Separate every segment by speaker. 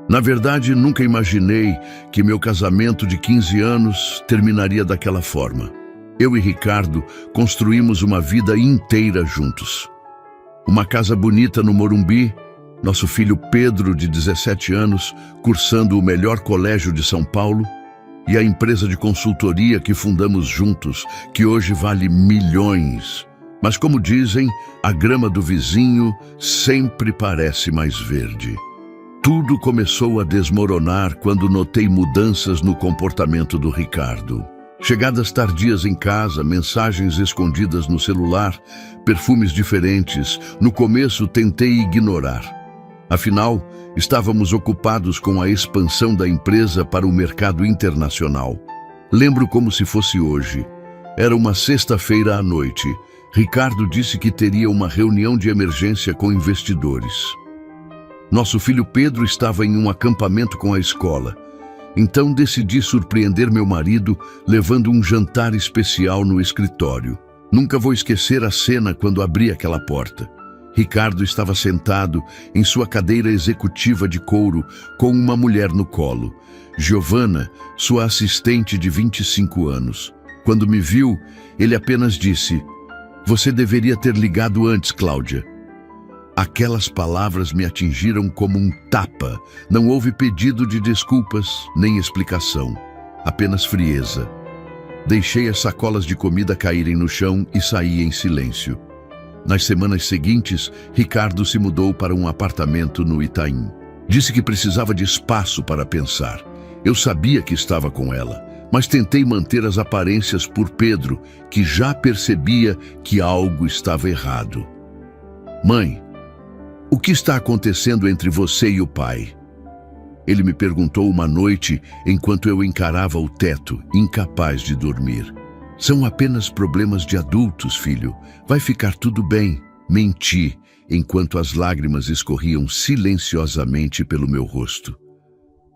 Speaker 1: Na verdade, nunca imaginei que meu casamento de 15 anos terminaria daquela forma. Eu e Ricardo construímos uma vida inteira juntos. Uma casa bonita no Morumbi, nosso filho Pedro, de 17 anos, cursando o melhor colégio de São Paulo, e a empresa de consultoria que fundamos juntos, que hoje vale milhões. Mas como dizem, a grama do vizinho sempre parece mais verde. Tudo começou a desmoronar quando notei mudanças no comportamento do Ricardo. Chegadas tardias em casa, mensagens escondidas no celular, perfumes diferentes. No começo tentei ignorar. Afinal, estávamos ocupados com a expansão da empresa para o mercado internacional. Lembro como se fosse hoje. Era uma sexta-feira à noite. Ricardo disse que teria uma reunião de emergência com investidores. Nosso filho Pedro estava em um acampamento com a escola. Então decidi surpreender meu marido levando um jantar especial no escritório. Nunca vou esquecer a cena quando abri aquela porta. Ricardo estava sentado em sua cadeira executiva de couro com uma mulher no colo. Giovana, sua assistente de 25 anos. Quando me viu, ele apenas disse: "Você deveria ter ligado antes, Cláudia." Aquelas palavras me atingiram como um tapa. Não houve pedido de desculpas, nem explicação. Apenas frieza. Deixei as sacolas de comida caírem no chão e saí em silêncio. Nas semanas seguintes, Ricardo se mudou para um apartamento no Itaim. Disse que precisava de espaço para pensar. Eu sabia que estava com ela, mas tentei manter as aparências por Pedro, que já percebia que algo estava errado. "Mãe, o que está acontecendo entre você e o pai?" Ele me perguntou uma noite enquanto eu encarava o teto, incapaz de dormir. "São apenas problemas de adultos, filho. Vai ficar tudo bem." Menti, enquanto as lágrimas escorriam silenciosamente pelo meu rosto.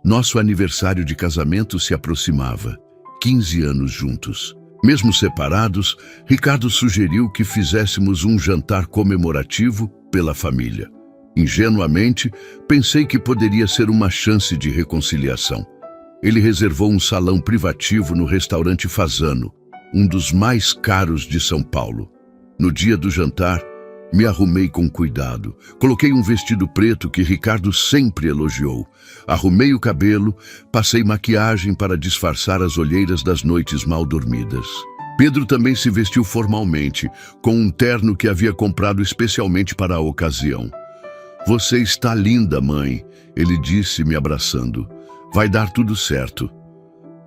Speaker 1: Nosso aniversário de casamento se aproximava. 15 anos juntos. Mesmo separados, Ricardo sugeriu que fizéssemos um jantar comemorativo pela família. Ingenuamente, pensei que poderia ser uma chance de reconciliação. Ele reservou um salão privativo no restaurante Fasano, um dos mais caros de São Paulo. No dia do jantar, me arrumei com cuidado. Coloquei um vestido preto que Ricardo sempre elogiou. Arrumei o cabelo, passei maquiagem para disfarçar as olheiras das noites mal dormidas. Pedro também se vestiu formalmente, com um terno que havia comprado especialmente para a ocasião. "Você está linda, mãe", ele disse, me abraçando. "Vai dar tudo certo."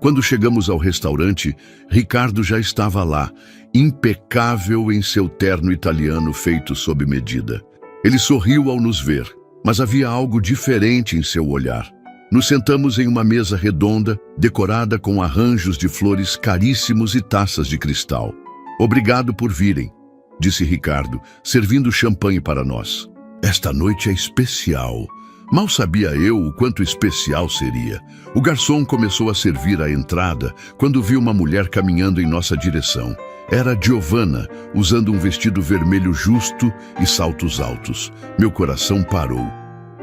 Speaker 1: Quando chegamos ao restaurante, Ricardo já estava lá, impecável em seu terno italiano feito sob medida. Ele sorriu ao nos ver, mas havia algo diferente em seu olhar. Nos sentamos em uma mesa redonda, decorada com arranjos de flores caríssimos e taças de cristal. "Obrigado por virem", disse Ricardo, servindo champanhe para nós. "Esta noite é especial." Mal sabia eu o quanto especial seria. O garçom começou a servir a entrada quando viu uma mulher caminhando em nossa direção. Era Giovana, usando um vestido vermelho justo e saltos altos. Meu coração parou.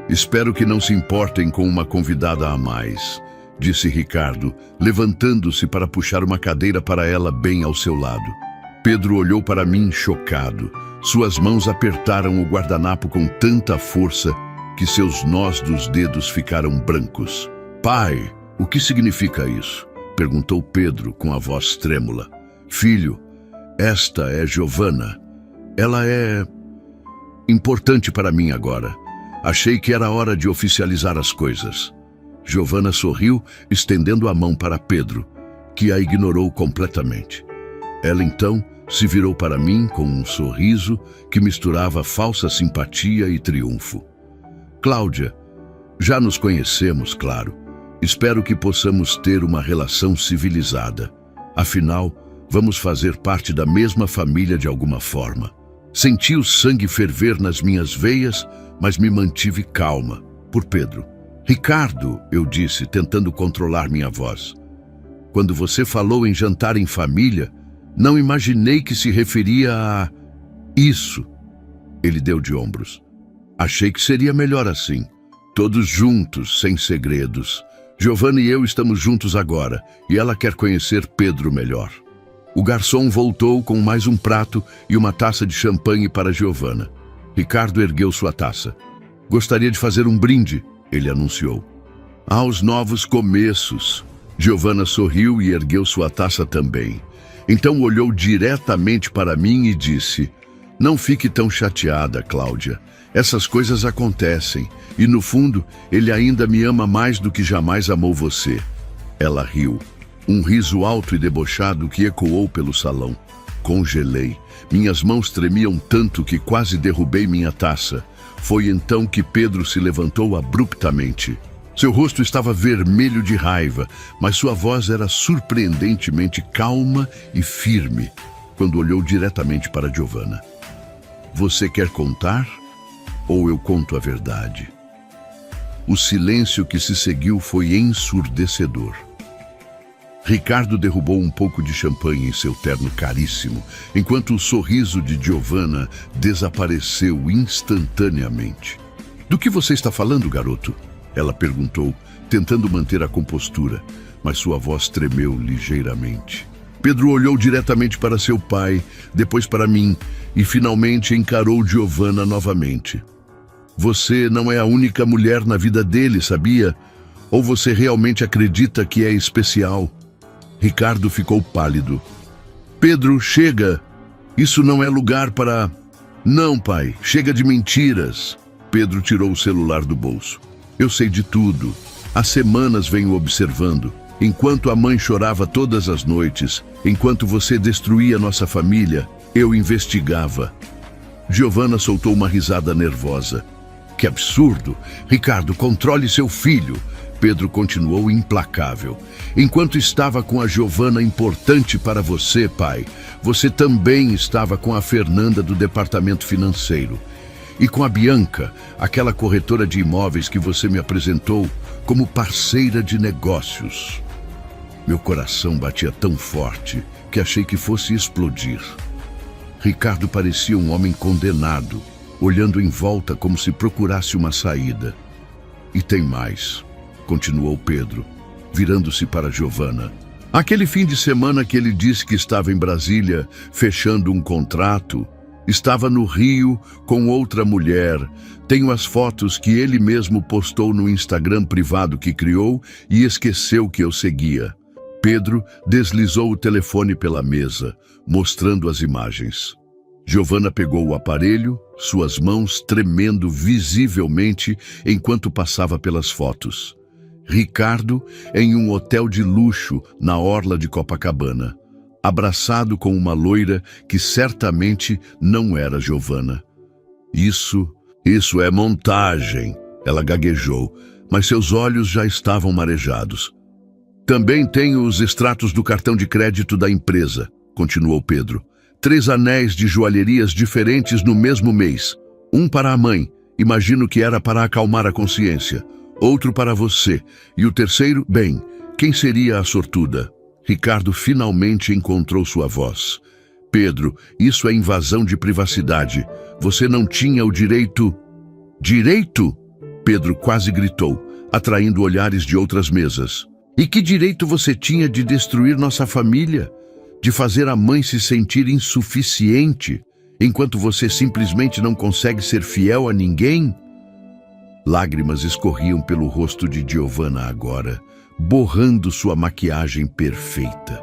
Speaker 1: "Espero que não se importem com uma convidada a mais", disse Ricardo, levantando-se para puxar uma cadeira para ela bem ao seu lado. Pedro olhou para mim chocado. Suas mãos apertaram o guardanapo com tanta força que seus nós dos dedos ficaram brancos. "Pai, o que significa isso?" perguntou Pedro com a voz trêmula. "Filho, esta é Giovana. Ela é importante para mim agora. Achei que era hora de oficializar as coisas." Giovana sorriu, estendendo a mão para Pedro, que a ignorou completamente. Ela então se virou para mim com um sorriso que misturava falsa simpatia e triunfo. "Cláudia, já nos conhecemos, claro. Espero que possamos ter uma relação civilizada. Afinal, vamos fazer parte da mesma família de alguma forma." Senti o sangue ferver nas minhas veias, mas me mantive calma. Por Pedro. "Ricardo", eu disse, tentando controlar minha voz. "Quando você falou em jantar em família, não imaginei que se referia a isso." Ele deu de ombros. "Achei que seria melhor assim." Todos juntos, sem segredos. Giovanna e eu estamos juntos agora, e ela quer conhecer Pedro melhor. O garçom voltou com mais um prato e uma taça de champanhe para Giovanna. Ricardo ergueu sua taça. Gostaria de fazer um brinde, ele anunciou. Aos novos começos. Giovanna sorriu e ergueu sua taça também. Então olhou diretamente para mim e disse: não fique tão chateada, Cláudia. Essas coisas acontecem, e no fundo, ele ainda me ama mais do que jamais amou você. Ela riu. Um riso alto e debochado que ecoou pelo salão. Congelei. Minhas mãos tremiam tanto que quase derrubei minha taça. Foi então que Pedro se levantou abruptamente. Seu rosto estava vermelho de raiva, mas sua voz era surpreendentemente calma e firme, quando olhou diretamente para Giovanna. Você quer contar? Ou eu conto a verdade? O silêncio que se seguiu foi ensurdecedor. Ricardo derrubou um pouco de champanhe em seu terno caríssimo, enquanto o sorriso de Giovanna desapareceu instantaneamente. Do que você está falando, garoto? Ela perguntou, tentando manter a compostura, mas sua voz tremeu ligeiramente. Pedro olhou diretamente para seu pai, depois para mim, e finalmente encarou Giovanna novamente. Você não é a única mulher na vida dele, sabia? Ou você realmente acredita que é especial? Ricardo ficou pálido. Pedro, chega! Isso não é lugar para... Não, pai, chega de mentiras. Pedro tirou o celular do bolso. Eu sei de tudo. Há semanas venho observando. Enquanto a mãe chorava todas as noites, enquanto você destruía nossa família, eu investigava. Giovanna soltou uma risada nervosa. Que absurdo! Ricardo, controle seu filho. Pedro continuou implacável. Enquanto estava com a Giovanna importante para você, pai, você também estava com a Fernanda do departamento financeiro. E com a Bianca, aquela corretora de imóveis que você me apresentou como parceira de negócios. Meu coração batia tão forte que achei que fosse explodir. Ricardo parecia um homem condenado, olhando em volta como se procurasse uma saída. E tem mais, continuou Pedro, virando-se para Giovanna. Aquele fim de semana que ele disse que estava em Brasília, fechando um contrato, estava no Rio com outra mulher. Tenho as fotos que ele mesmo postou no Instagram privado que criou e esqueceu que eu seguia. Pedro deslizou o telefone pela mesa, mostrando as imagens. Giovanna pegou o aparelho, suas mãos tremendo visivelmente enquanto passava pelas fotos. Ricardo em um hotel de luxo na orla de Copacabana, abraçado com uma loira que certamente não era Giovanna. Isso é montagem, ela gaguejou, mas seus olhos já estavam marejados. Também tenho os extratos do cartão de crédito da empresa, continuou Pedro. 3 anéis de joalherias diferentes no mesmo mês. Um para a mãe, imagino que era para acalmar a consciência. Outro para você. E o terceiro, bem, quem seria a sortuda? Ricardo finalmente encontrou sua voz. Pedro, isso é invasão de privacidade. Você não tinha o direito... Direito? Pedro quase gritou, atraindo olhares de outras mesas. E que direito você tinha de destruir nossa família? De fazer a mãe se sentir insuficiente, enquanto você simplesmente não consegue ser fiel a ninguém? Lágrimas escorriam pelo rosto de Giovanna agora, borrando sua maquiagem perfeita.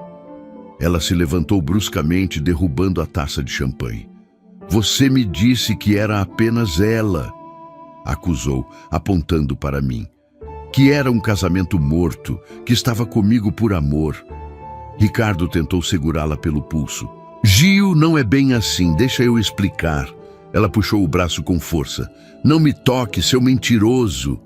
Speaker 1: Ela se levantou bruscamente, derrubando a taça de champanhe. Você me disse que era apenas ela, acusou, apontando para mim. Que era um casamento morto, que estava comigo por amor. Ricardo tentou segurá-la pelo pulso. Gil, não é bem assim, deixa eu explicar. Ela puxou o braço com força. Não me toque, seu mentiroso.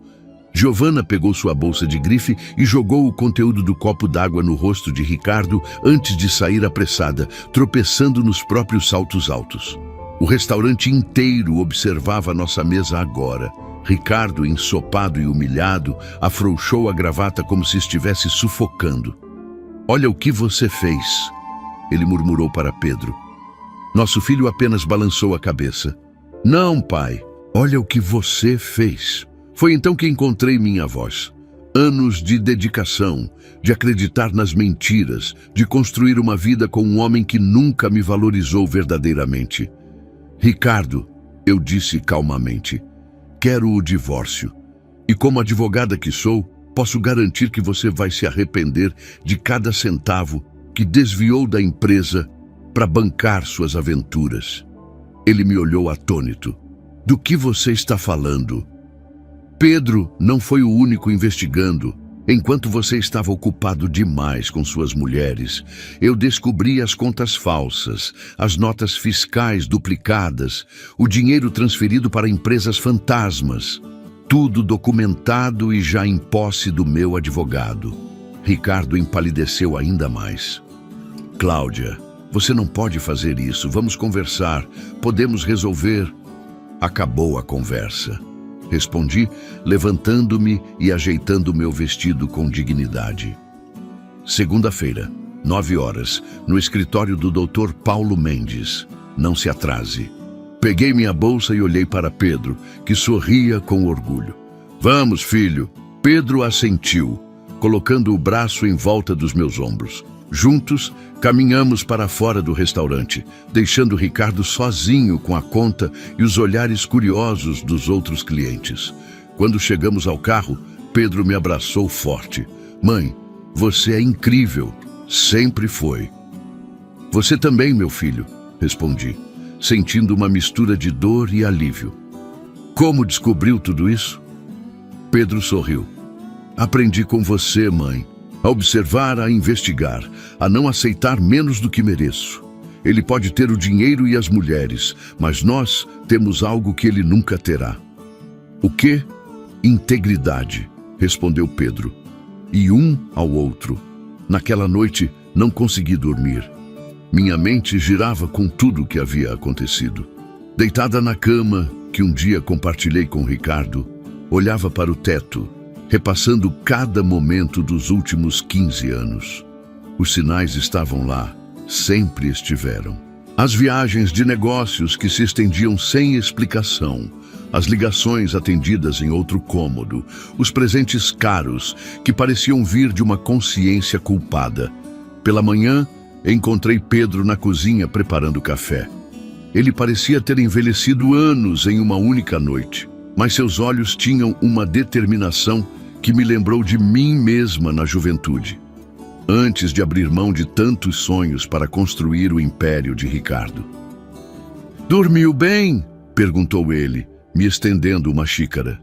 Speaker 1: Giovanna pegou sua bolsa de grife e jogou o conteúdo do copo d'água no rosto de Ricardo antes de sair apressada, tropeçando nos próprios saltos altos. O restaurante inteiro observava nossa mesa agora. Ricardo, ensopado e humilhado, afrouxou a gravata como se estivesse sufocando. Olha o que você fez, ele murmurou para Pedro. Nosso filho apenas balançou a cabeça. Não, pai, olha o que você fez. Foi então que encontrei minha voz. Anos de dedicação, de acreditar nas mentiras, de construir uma vida com um homem que nunca me valorizou verdadeiramente. Ricardo, eu disse calmamente, quero o divórcio. E como advogada que sou, posso garantir que você vai se arrepender de cada centavo que desviou da empresa para bancar suas aventuras. Ele me olhou atônito. Do que você está falando? Pedro não foi o único investigando. Enquanto você estava ocupado demais com suas mulheres, eu descobri as contas falsas, as notas fiscais duplicadas, o dinheiro transferido para empresas fantasmas. Tudo documentado e já em posse do meu advogado. Ricardo empalideceu ainda mais. Cláudia, você não pode fazer isso. Vamos conversar. Podemos resolver. Acabou a conversa. Respondi, levantando-me e ajeitando meu vestido com dignidade. Segunda-feira, 9 horas, no escritório do Dr. Paulo Mendes. Não se atrase. Peguei minha bolsa e olhei para Pedro, que sorria com orgulho. Vamos, filho. Pedro assentiu, colocando o braço em volta dos meus ombros. Juntos, caminhamos para fora do restaurante, deixando Ricardo sozinho com a conta e os olhares curiosos dos outros clientes. Quando chegamos ao carro, Pedro me abraçou forte. Mãe, você é incrível. Sempre foi. Você também, meu filho, respondi, sentindo uma mistura de dor e alívio. Como descobriu tudo isso? Pedro sorriu. Aprendi com você, mãe. A observar, a investigar, a não aceitar menos do que mereço. Ele pode ter o dinheiro e as mulheres, mas nós temos algo que ele nunca terá. O quê? Integridade, respondeu Pedro. E um ao outro. Naquela noite, não consegui dormir. Minha mente girava com tudo o que havia acontecido. Deitada na cama, que um dia compartilhei com Ricardo, olhava para o teto, repassando cada momento dos últimos 15 anos. Os sinais estavam lá, sempre estiveram. As viagens de negócios que se estendiam sem explicação, as ligações atendidas em outro cômodo, os presentes caros que pareciam vir de uma consciência culpada. Pela manhã, encontrei Pedro na cozinha preparando café. Ele parecia ter envelhecido anos em uma única noite, mas seus olhos tinham uma determinação que me lembrou de mim mesma na juventude, antes de abrir mão de tantos sonhos para construir o império de Ricardo. Dormiu bem? Perguntou ele, me estendendo uma xícara.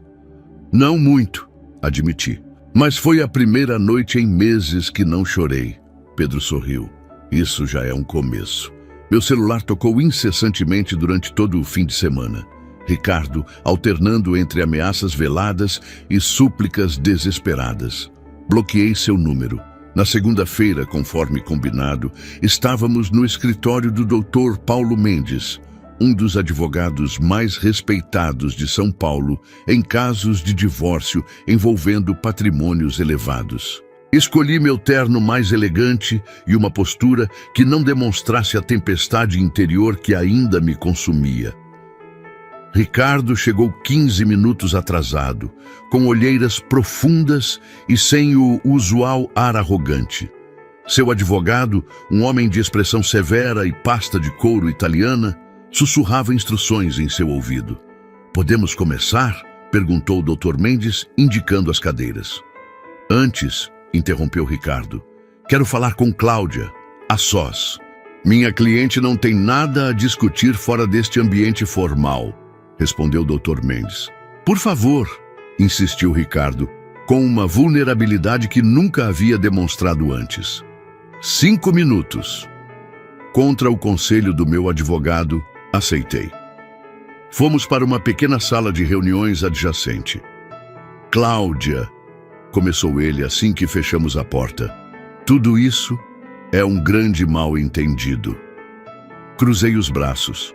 Speaker 1: Não muito, admiti, mas foi a primeira noite em meses que não chorei. Pedro sorriu. Isso já é um começo. Meu celular tocou incessantemente durante todo o fim de semana. Ricardo, alternando entre ameaças veladas e súplicas desesperadas. Bloqueei seu número. Na segunda-feira, conforme combinado, estávamos no escritório do Dr. Paulo Mendes, um dos advogados mais respeitados de São Paulo em casos de divórcio envolvendo patrimônios elevados. Escolhi meu terno mais elegante e uma postura que não demonstrasse a tempestade interior que ainda me consumia. Ricardo chegou 15 minutos atrasado, com olheiras profundas e sem o usual ar arrogante. Seu advogado, um homem de expressão severa e pasta de couro italiana, sussurrava instruções em seu ouvido. Podemos começar? Perguntou o Dr. Mendes, indicando as cadeiras. Antes, interrompeu Ricardo, quero falar com Cláudia, a sós. Minha cliente não tem nada a discutir fora deste ambiente formal, respondeu o Dr. Mendes. Por favor, insistiu Ricardo, com uma vulnerabilidade que nunca havia demonstrado antes. 5 minutos. Contra o conselho do meu advogado, aceitei. Fomos para uma pequena sala de reuniões adjacente. Cláudia, começou ele assim que fechamos a porta. Tudo isso é um grande mal-entendido. Cruzei os braços.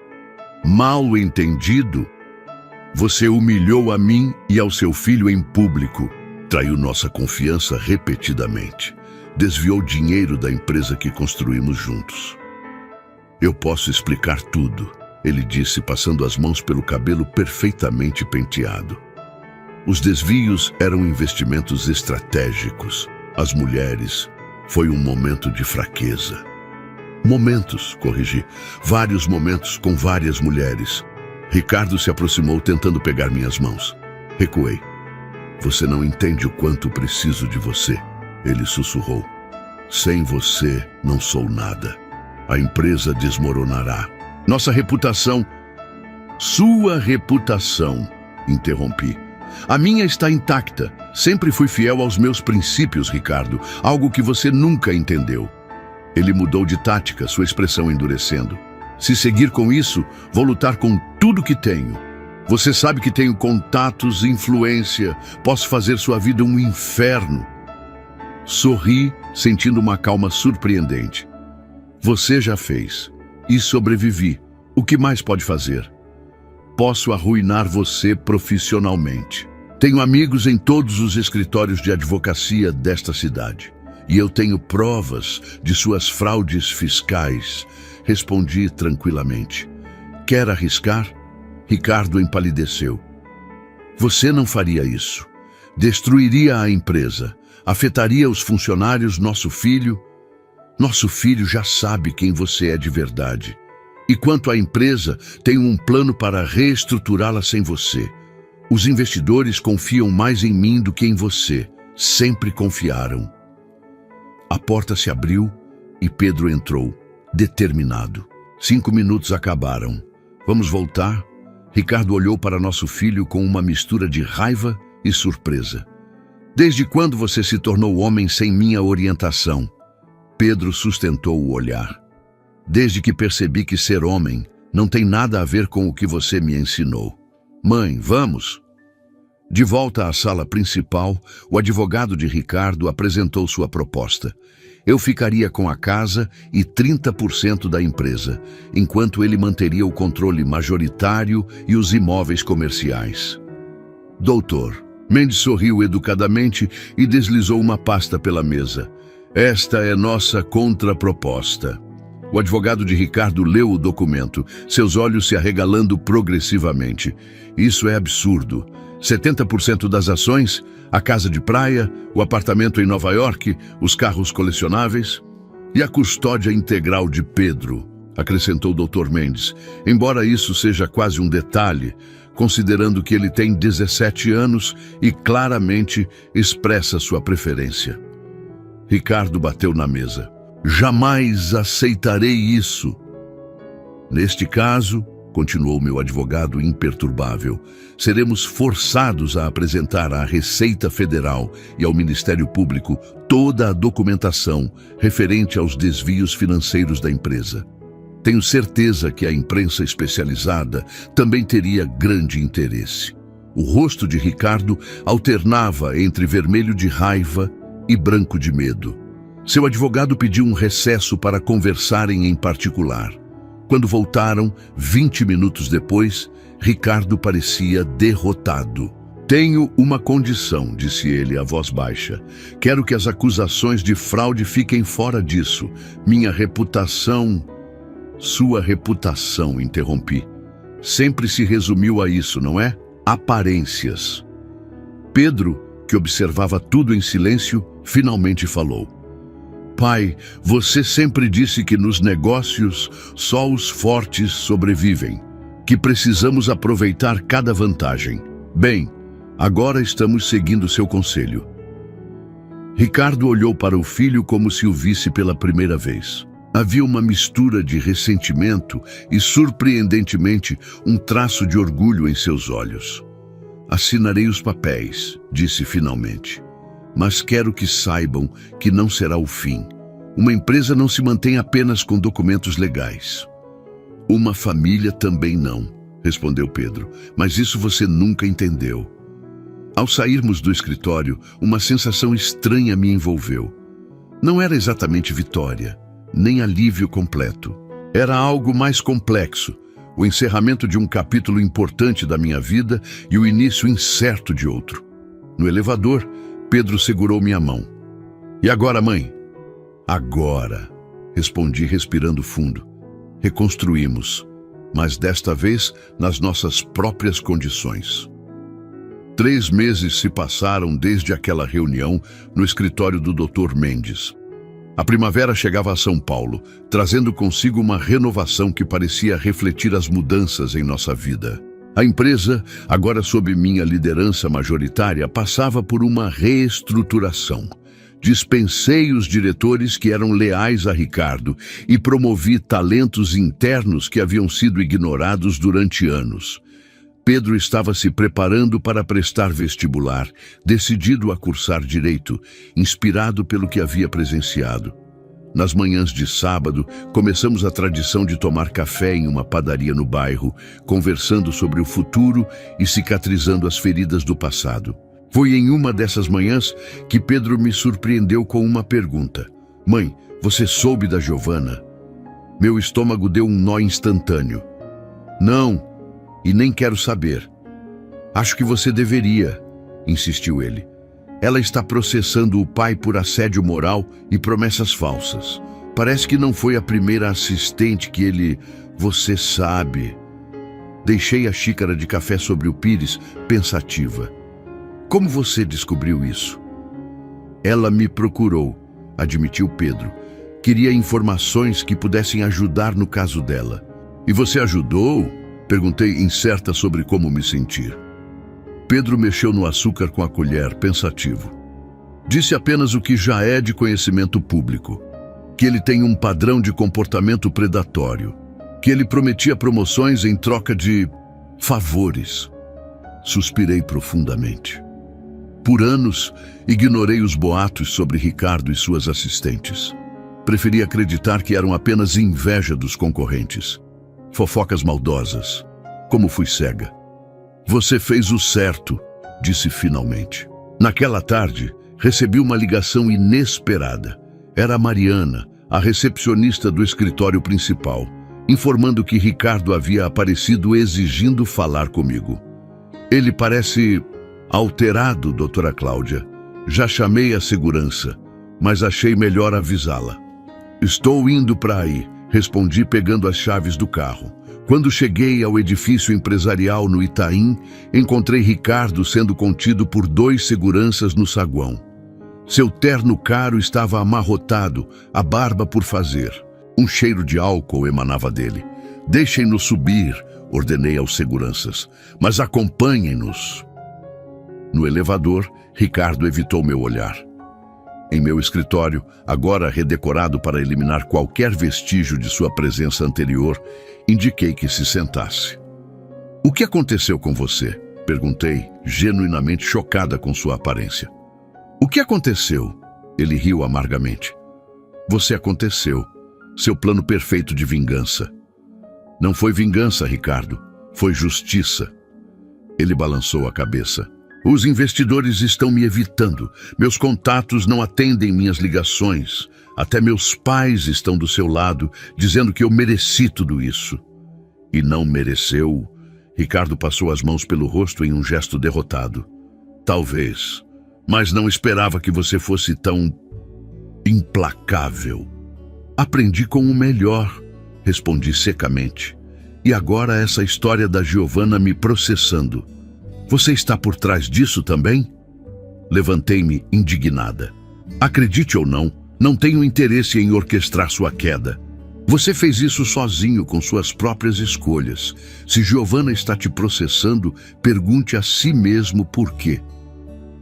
Speaker 1: Mal-entendido? Você humilhou a mim e ao seu filho em público, traiu nossa confiança repetidamente, desviou dinheiro da empresa que construímos juntos. Eu posso explicar tudo, ele disse, passando as mãos pelo cabelo perfeitamente penteado. Os desvios eram investimentos estratégicos. As mulheres, foi um momento de fraqueza. Momentos, corrigi. Vários momentos com várias mulheres. Ricardo se aproximou tentando pegar minhas mãos. Recuei. Você não entende o quanto preciso de você, ele sussurrou. Sem você, não sou nada. A empresa desmoronará. Nossa reputação... Sua reputação, interrompi. A minha está intacta. Sempre fui fiel aos meus princípios, Ricardo. Algo que você nunca entendeu. Ele mudou de tática, sua expressão endurecendo. Se seguir com isso, vou lutar com tudo que tenho. Você sabe que tenho contatos, influência. Posso fazer sua vida um inferno. Sorri, sentindo uma calma surpreendente. Você já fez. E sobrevivi. O que mais pode fazer? Posso arruinar você profissionalmente. Tenho amigos em todos os escritórios de advocacia desta cidade. E eu tenho provas de suas fraudes fiscais. Respondi tranquilamente. Quer arriscar? Ricardo empalideceu. Você não faria isso. Destruiria a empresa. Afetaria os funcionários, nosso filho. Nosso filho já sabe quem você é de verdade. E quanto à empresa, tenho um plano para reestruturá-la sem você. Os investidores confiam mais em mim do que em você. Sempre confiaram. A porta se abriu e Pedro entrou, determinado. 5 minutos acabaram. Vamos voltar? Ricardo olhou para nosso filho com uma mistura de raiva e surpresa. Desde quando você se tornou homem sem minha orientação? Pedro sustentou o olhar. Desde que percebi que ser homem não tem nada a ver com o que você me ensinou. Mãe, vamos? De volta à sala principal, o advogado de Ricardo apresentou sua proposta. Eu ficaria com a casa e 30% da empresa, enquanto ele manteria o controle majoritário e os imóveis comerciais. Doutor, Mendes sorriu educadamente e deslizou uma pasta pela mesa. Esta é nossa contraproposta. O advogado de Ricardo leu o documento, seus olhos se arregalando progressivamente. Isso é absurdo. 70% das ações, a casa de praia, o apartamento em Nova York, os carros colecionáveis e a custódia integral de Pedro, acrescentou o Dr. Mendes, embora isso seja quase um detalhe, considerando que ele tem 17 anos e claramente expressa sua preferência. Ricardo bateu na mesa. Jamais aceitarei isso. Neste caso, continuou meu advogado imperturbável, seremos forçados a apresentar à Receita Federal e ao Ministério Público toda a documentação referente aos desvios financeiros da empresa. Tenho certeza que a imprensa especializada também teria grande interesse. O rosto de Ricardo alternava entre vermelho de raiva e branco de medo. Seu advogado pediu um recesso para conversarem em particular. Quando voltaram, 20 minutos depois, Ricardo parecia derrotado. Tenho uma condição, disse ele a voz baixa. Quero que as acusações de fraude fiquem fora disso. Minha reputação... Sua reputação, interrompi. Sempre se resumiu a isso, não é? Aparências. Pedro, que observava tudo em silêncio, finalmente falou. Pai, você sempre disse que nos negócios só os fortes sobrevivem, que precisamos aproveitar cada vantagem. Bem, agora estamos seguindo seu conselho. Ricardo olhou para o filho como se o visse pela primeira vez. Havia uma mistura de ressentimento e, surpreendentemente, um traço de orgulho em seus olhos. Assinarei os papéis, disse finalmente. Mas quero que saibam que não será o fim. Uma empresa não se mantém apenas com documentos legais. Uma família também não, respondeu Pedro, mas isso você nunca entendeu. Ao sairmos do escritório, uma sensação estranha me envolveu. Não era exatamente vitória, nem alívio completo. Era algo mais complexo, o encerramento de um capítulo importante da minha vida e o início incerto de outro. No elevador, Pedro segurou minha mão. E agora, mãe? Agora, respondi respirando fundo. Reconstruímos, mas desta vez nas nossas próprias condições. 3 meses se passaram desde aquela reunião no escritório do Dr. Mendes. A primavera chegava a São Paulo, trazendo consigo uma renovação que parecia refletir as mudanças em nossa vida. A empresa, agora sob minha liderança majoritária, passava por uma reestruturação. Dispensei os diretores que eram leais a Ricardo e promovi talentos internos que haviam sido ignorados durante anos. Pedro estava se preparando para prestar vestibular, decidido a cursar direito, inspirado pelo que havia presenciado. Nas manhãs de sábado, começamos a tradição de tomar café em uma padaria no bairro, conversando sobre o futuro e cicatrizando as feridas do passado. Foi em uma dessas manhãs que Pedro me surpreendeu com uma pergunta. Mãe, você soube da Giovana? Meu estômago deu um nó instantâneo. Não, e nem quero saber. Acho que você deveria, insistiu ele. Ela está processando o pai por assédio moral e promessas falsas. Parece que não foi a primeira assistente que ele... Você sabe. Deixei a xícara de café sobre o pires, pensativa. Como você descobriu isso? Ela me procurou, admitiu Pedro. Queria informações que pudessem ajudar no caso dela. E você ajudou? Perguntei, incerta sobre como me sentir. Pedro mexeu no açúcar com a colher, pensativo. Disse apenas o que já é de conhecimento público. Que ele tem um padrão de comportamento predatório. Que ele prometia promoções em troca de favores. Suspirei profundamente. Por anos, ignorei os boatos sobre Ricardo e suas assistentes. Preferi acreditar que eram apenas inveja dos concorrentes. Fofocas maldosas. Como fui cega. Você fez o certo, disse finalmente. Naquela tarde, recebi uma ligação inesperada. Era a Mariana, a recepcionista do escritório principal, informando que Ricardo havia aparecido exigindo falar comigo. Ele parece alterado, doutora Cláudia. Já chamei a segurança, mas achei melhor avisá-la. Estou indo para aí, respondi pegando as chaves do carro. Quando cheguei ao edifício empresarial no Itaim, encontrei Ricardo sendo contido por 2 seguranças no saguão. Seu terno caro estava amarrotado, a barba por fazer. Um cheiro de álcool emanava dele. Deixem-nos subir, ordenei aos seguranças, mas acompanhem-nos. No elevador, Ricardo evitou meu olhar. Em meu escritório, agora redecorado para eliminar qualquer vestígio de sua presença anterior, indiquei que se sentasse. O que aconteceu com você? Perguntei, genuinamente chocada com sua aparência. O que aconteceu? Ele riu amargamente. Você aconteceu. Seu plano perfeito de vingança. Não foi vingança, Ricardo. Foi justiça. Ele balançou a cabeça. Os investidores estão me evitando. Meus contatos não atendem minhas ligações. Até meus pais estão do seu lado, dizendo que eu mereci tudo isso. E não mereceu? Ricardo passou as mãos pelo rosto em um gesto derrotado. Talvez, mas não esperava que você fosse tão implacável. Aprendi com o melhor, respondi secamente. E agora essa história da Giovana me processando. Você está por trás disso também? Levantei-me indignada. Acredite ou não, não tenho interesse em orquestrar sua queda. Você fez isso sozinho com suas próprias escolhas. Se Giovana está te processando, pergunte a si mesmo por quê.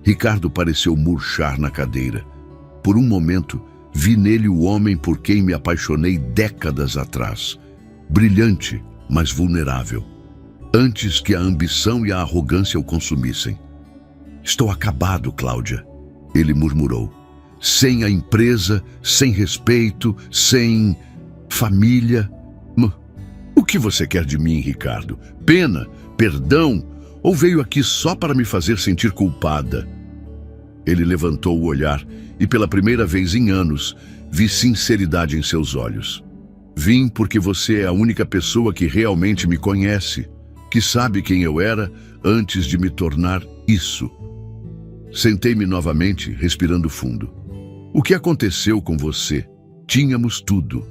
Speaker 1: Ricardo pareceu murchar na cadeira. Por um momento, vi nele o homem por quem me apaixonei décadas atrás. Brilhante, mas vulnerável. Antes que a ambição e a arrogância o consumissem. Estou acabado, Cláudia, ele murmurou. Sem a empresa, sem respeito, sem família. O que você quer de mim, Ricardo? Pena? Perdão? Ou veio aqui só para me fazer sentir culpada? Ele levantou o olhar e, pela primeira vez em anos, vi sinceridade em seus olhos. Vim porque você é a única pessoa que realmente me conhece, que sabe quem eu era antes de me tornar isso. Sentei-me novamente, respirando fundo. O que aconteceu com você? Tínhamos tudo.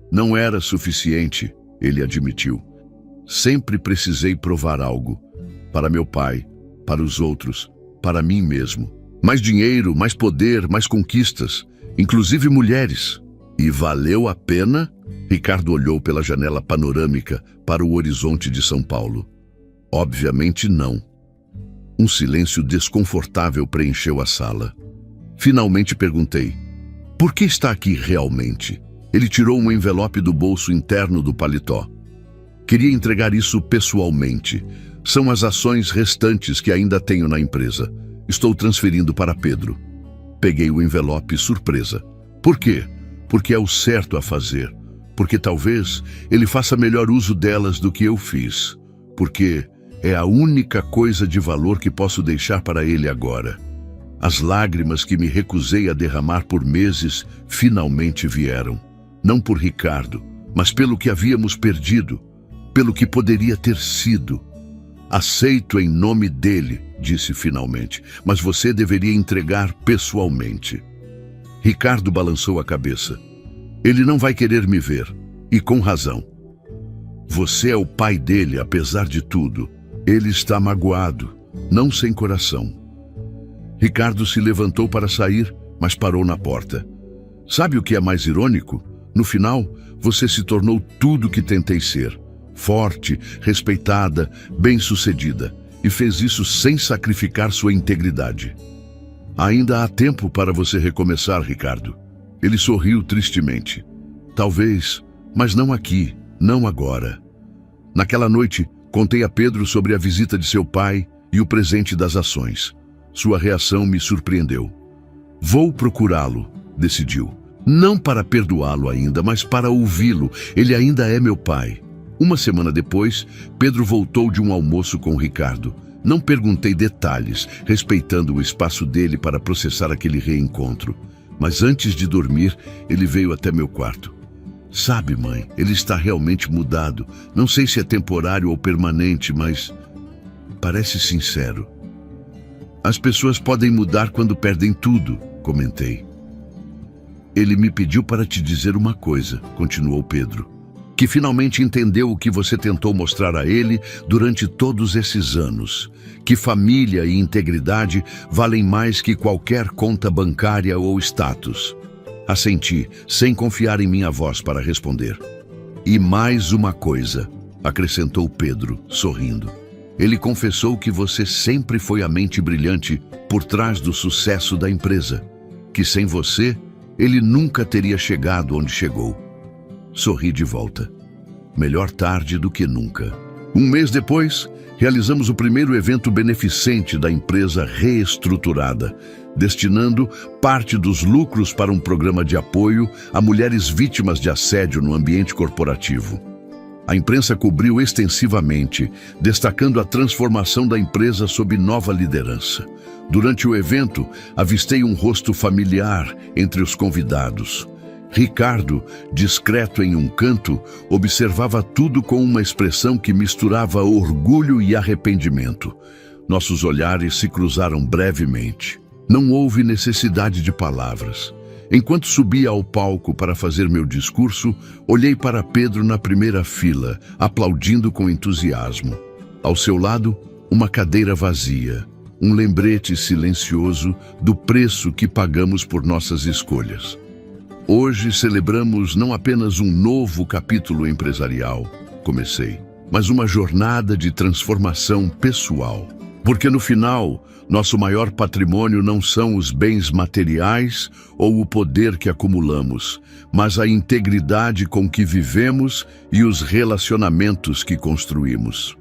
Speaker 1: Não era suficiente, ele admitiu. Sempre precisei provar algo. Para meu pai, para os outros, para mim mesmo. Mais dinheiro, mais poder, mais conquistas, inclusive mulheres. E valeu a pena? Ricardo olhou pela janela panorâmica para o horizonte de São Paulo. Obviamente não. Um silêncio desconfortável preencheu a sala. Finalmente perguntei: por que está aqui realmente? Ele tirou um envelope do bolso interno do paletó. Queria entregar isso pessoalmente. São as ações restantes que ainda tenho na empresa. Estou transferindo para Pedro. Peguei o envelope surpresa. Por quê? Porque é o certo a fazer. Porque talvez ele faça melhor uso delas do que eu fiz. Porque é a única coisa de valor que posso deixar para ele agora. As lágrimas que me recusei a derramar por meses finalmente vieram. Não por Ricardo, mas pelo que havíamos perdido, pelo que poderia ter sido. Aceito em nome dele, disse finalmente, mas você deveria entregar pessoalmente. Ricardo balançou a cabeça. Ele não vai querer me ver, e com razão. Você é o pai dele, apesar de tudo. Ele está magoado, não sem coração. Ricardo se levantou para sair, mas parou na porta. Sabe o que é mais irônico? No final, você se tornou tudo o que tentei ser. Forte, respeitada, bem-sucedida. E fez isso sem sacrificar sua integridade. Ainda há tempo para você recomeçar, Ricardo. Ele sorriu tristemente. Talvez, mas não aqui, não agora. Naquela noite, contei a Pedro sobre a visita de seu pai e o presente das ações. Sua reação me surpreendeu. Vou procurá-lo, decidiu. Não para perdoá-lo ainda, mas para ouvi-lo. Ele ainda é meu pai. Uma semana depois, Pedro voltou de um almoço com Ricardo. Não perguntei detalhes, respeitando o espaço dele para processar aquele reencontro. Mas antes de dormir, ele veio até meu quarto. Sabe, mãe, ele está realmente mudado. Não sei se é temporário ou permanente, mas parece sincero. As pessoas podem mudar quando perdem tudo, comentei. Ele me pediu para te dizer uma coisa, continuou Pedro, que finalmente entendeu o que você tentou mostrar a ele durante todos esses anos, que família e integridade valem mais que qualquer conta bancária ou status. Assenti, sem confiar em minha voz para responder. E mais uma coisa, acrescentou Pedro, sorrindo. Ele confessou que você sempre foi a mente brilhante por trás do sucesso da empresa, que sem você, ele nunca teria chegado onde chegou. Sorri de volta. Melhor tarde do que nunca. Um mês depois, realizamos o primeiro evento beneficente da empresa reestruturada, destinando parte dos lucros para um programa de apoio a mulheres vítimas de assédio no ambiente corporativo. A imprensa cobriu extensivamente, destacando a transformação da empresa sob nova liderança. Durante o evento, avistei um rosto familiar entre os convidados. Ricardo, discreto em um canto, observava tudo com uma expressão que misturava orgulho e arrependimento. Nossos olhares se cruzaram brevemente. Não houve necessidade de palavras. Enquanto subia ao palco para fazer meu discurso, olhei para Pedro na primeira fila, aplaudindo com entusiasmo. Ao seu lado, uma cadeira vazia, um lembrete silencioso do preço que pagamos por nossas escolhas. Hoje celebramos não apenas um novo capítulo empresarial, comecei, mas uma jornada de transformação pessoal. Porque no final, nosso maior patrimônio não são os bens materiais ou o poder que acumulamos, mas a integridade com que vivemos e os relacionamentos que construímos.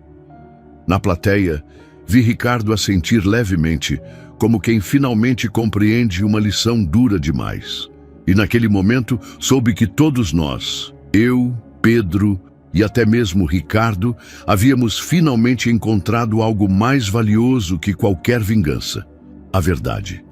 Speaker 1: Na plateia, vi Ricardo assentir levemente, como quem finalmente compreende uma lição dura demais. E naquele momento, soube que todos nós, eu, Pedro e até mesmo Ricardo, havíamos finalmente encontrado algo mais valioso que qualquer vingança: a verdade.